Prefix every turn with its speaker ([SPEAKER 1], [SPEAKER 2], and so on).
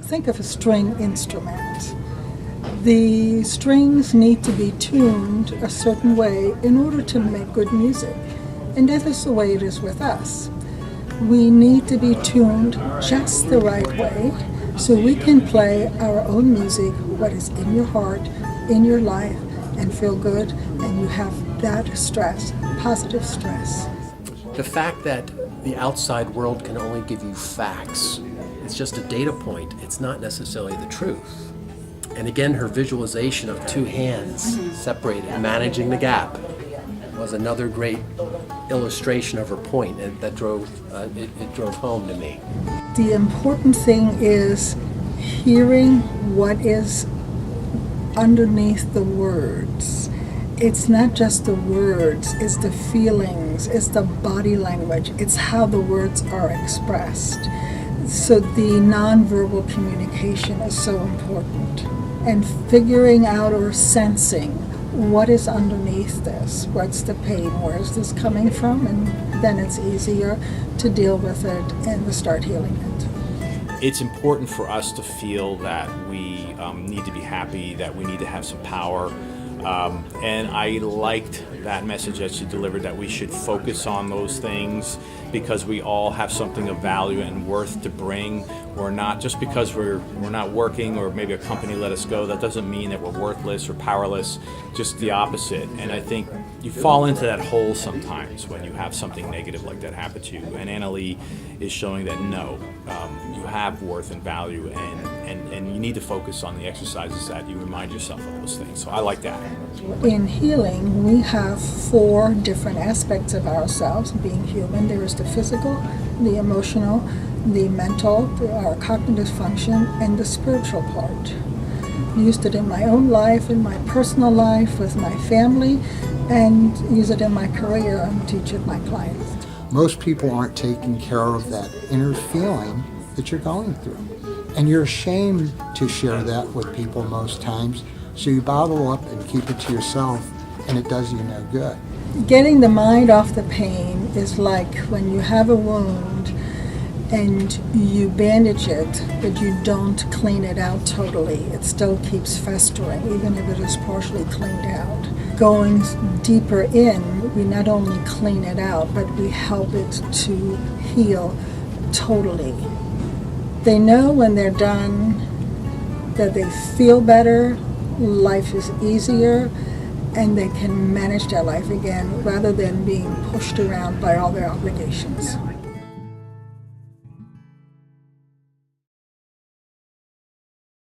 [SPEAKER 1] think of a string instrument. The strings need to be tuned a certain way in order to make good music. And that is the way it is with us. We need to be tuned just the right way so we can play our own music, what is in your heart, in your life, and feel good, and you have that stress, positive stress.
[SPEAKER 2] The fact that the outside world can only give you facts, it's just a data point, it's not necessarily the truth. And again, her visualization of two hands separated, managing the gap, was another great illustration of her point, and that drove it drove home to me.
[SPEAKER 1] The important thing is hearing what is underneath the words. It's not just the words, it's the feelings, it's the body language, it's how the words are expressed. So the nonverbal communication is so important. And figuring out or sensing what is underneath this, what's the pain, where is this coming from, and then it's easier to deal with it and to start healing it.
[SPEAKER 3] It's important for us to feel that we need to be happy, that we need to have some power. And I liked that message that she delivered, that we should focus on those things because we all have something of value and worth to bring. We're not, just because we're not working or maybe a company let us go, that doesn't mean that we're worthless or powerless, just the opposite. And I think you fall into that hole sometimes when you have something negative like that happen to you. And Annelie is showing that no, you have worth and value, and you need to focus on the exercises that you remind yourself of those things. So I like that.
[SPEAKER 1] In healing, we have 4 different aspects of ourselves being human. There is the physical, the emotional, the mental, our cognitive function, and the spiritual part. Used it in my own life, in my personal life, with my family, and use it in my career and teach it my clients.
[SPEAKER 4] Most people aren't taking care of that inner feeling that you're going through. And you're ashamed to share that with people most times, so you bottle up and keep it to yourself, and it does you no good.
[SPEAKER 1] Getting the mind off the pain is like when you have a wound and you bandage it, but you don't clean it out totally. It still keeps festering, even if it is partially cleaned out. Going deeper in, we not only clean it out, but we help it to heal totally. They know when they're done that they feel better, life is easier, and they can manage their life again rather than being pushed around by all their obligations.